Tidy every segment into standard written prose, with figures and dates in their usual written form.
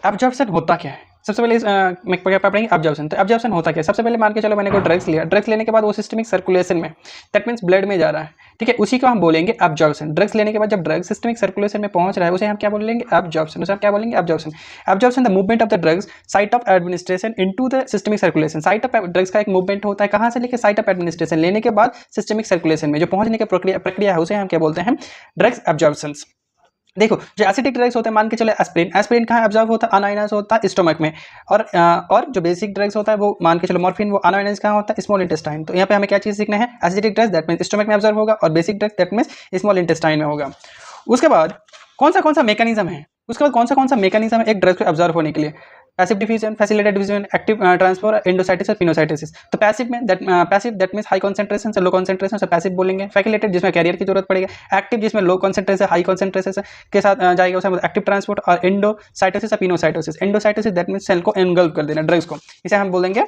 Absorption होता क्या है? सबसे पहले मैं क्या पढ़ेंगे एब्जॉर्प्शन। तो एब्जॉर्प्शन होता क्या है? सबसे पहले मान के चलो मैंने कोई ड्रग्स लिया, ड्रग्स लेने के बाद वो सिस्टमिक सर्कुलेशन में, दैट मीन्स ब्लड में जा रहा है, ठीक है, उसी को हम बोलेंगे एब्जॉर्प्शन। ड्रग्स लेने के बाद जब ड्रग सिस्टमिक सर्कुलेशन में पहुंच रहा है उसे हम क्या बोलेंगे? एब्जॉर्प्शन। उसे हम क्या बोलेंगे? Absorption. Absorption the movement of the drugs site of administration into the systemic circulation. Site of drugs का एक मूवमेंट होता है कहां से लेके? साइट ऑफ एडमिनिस्ट्रेशन, लेने के बाद सिस्टमिक सर्कुलेशन में जो पहुंचने की प्रक्रिया है उसे हम क्या बोलते हैं? Drugs absorption. देखो जो एसिडिक ड्रग्स होते हैं, मान के चले एस्पिरिन, एस्पिरिन कहाँ एब्जॉर्ब होता है? अनआयनाइज होता है स्टोमक में। और जो बेसिक ड्रग्स होता है वो मान के चलो मॉर्फिन, वो अनआयनाइज कहाँ होता है? Small intestine. तो यहाँ पे हमें क्या चीज़ सीखना है? Acidic drugs that means stomach में एब्जॉर्ब होगा, और basic drugs that means small intestine में होगा। उसके बाद कौन सा मैकेनिज्म है? उसके बाद कौन सा मैकेनिज्म है एक ड्रग को एब्जॉर्ब होने के लिए? Passive diffusion, facilitated diffusion, active transfer, endocytosis और पिनोसाइटिस। तो पैसिव में passive that means high concentration से लो कंसंट्रेशन से पैसिव बोलेंगे। फैसिलिटेटेड जिसमें कैरियर की जरूरत पड़ेगा। एक्टिव जिसमें लो कंसंट्रेशन हाई कंसंट्रेशन के साथ जाएगा उसे एक्टिव ट्रांसपोर्ट। और एंडोसाइटोसिस और pinocytosis. Endocytosis that means cell को एनगल्फ कर देना ड्रग्स को, इसे हम बोलेंगे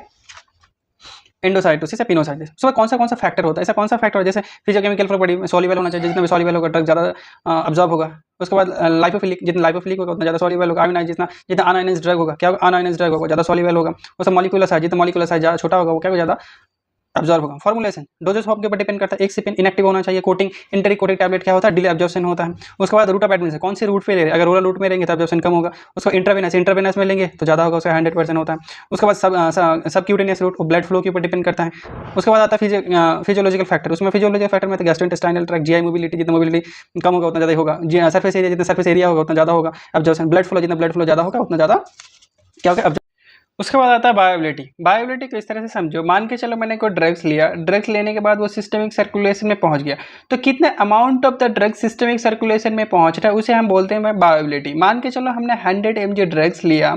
एंडोसाइटोसिस या पिनोसाइटिस। उसमें कौन सा फैक्टर होता है? ऐसा कौन सा फैक्टर है जैसे फिजियोकेमिकल प्रॉपर्टी सॉल्युबल होना चाहिए, जितना भी सॉल्युबल होगा ड्रग ज़्यादा अब्जॉर्ब होगा। उसके बाद लाइपोफिलिक, जितना लाइपोफिलिक होगा उतना ज़्यादा सॉल्युबल होगा। आयोनाइज जितना अनआयोनाइज्ड ड्रग होगा, क्या अनआयोनाइज्ड ड्रग होगा ज़्यादा सॉल्युबल होगा। उसका मॉलिक्यूलर साइज, जितना मॉलिक्यूलर साइज ज़्यादा छोटा होगा वो क्या ज़्यादा अब्जॉर्ब होगा। फॉर्मुलेशन डोजेस ऑफ के ऊपर डिपेंड करता है। एक सिपिन इनएक्टिव होना चाहिए। कोटिंग इंटेरिक कोटिंग टैबलेट क्या होता है? डिले एब्जॉर्प्शन होता है। उसके बाद रूट ऑफ एडमिशन, कौन सी रूट पे ले रहे हैं? अगर ओरल रूट में रहेंगे तो एब्जॉर्प्शन कम होगा। उसको इंट्रावेनस में लेंगे तो ज़्यादा होगा, उसका 100% होता है। उसके बाद सबक्यूटेनियस रूट ब्लड फ्लो के ऊपर डिपेंड करता है। उसके बाद आता है फिजियोलॉजिकल फैक्टर। उसमें फिजियोलॉजिकल फैक्टर में तो गैस्ट्रोइंटेस्टाइनल ट्रैक्ट, जीआई मोबिलिटी, जितना मोबिलिटी कम होगा उतना ज़्यादा होगा। सरफेस एरिया, जितना सरफेस एरिया होगा उतना ज़्यादा होगा एब्जॉर्प्शन। ब्लड फ्लो, जितना ब्लड फ्लो ज़्यादा होगा उतना ज़्यादा क्या होगा? उसके बाद आता है बायोबिलिटी। बायोबिलिटी को इस तरह से समझो, मान के चलो मैंने कोई ड्रग्स लिया, ड्रग्स लेने के बाद वो सिस्टमिक सर्कुलेशन में पहुंच गया, तो कितने amount of the drug systemic circulation में पहुंच रहा है उसे हम बोलते हैं बायोबिलिटी। मान के चलो हमने 100 mg ड्रग्स लिया,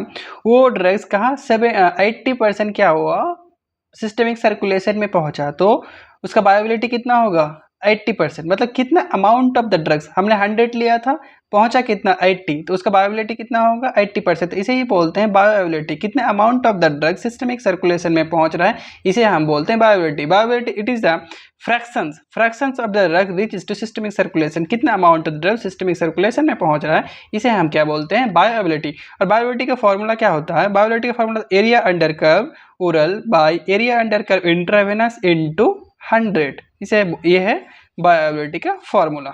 वो ड्रग्स कहाँ 80% क्या हुआ? सिस्टमिक सर्कुलेशन में पहुंचा, तो उसका बायोबिलिटी कितना होगा? 80%। मतलब कितना अमाउंट ऑफ द ड्रग्स हमने 100 लिया था, पहुंचा कितना? 80, तो उसका बायोबिलिटी कितना होगा? 80%। तो इसे ही बोलते हैं बायोबिलिटी। कितने amount of the drug systemic circulation में पहुंच रहा है इसे हम बोलते हैं bioavailability. Bioavailability it is the fractions of the drug reach to systemic circulation. कितना amount of drug systemic circulation में पहुंच रहा है इसे हम क्या बोलते हैं? बायोबिलिटी। और बायोबिलिटी का फॉर्मूला क्या होता है? बायोबिलिटी का formula area under curve oral by area under curve intravenous into 100। इसे ये है बायोबिलिटी का फॉर्मूला।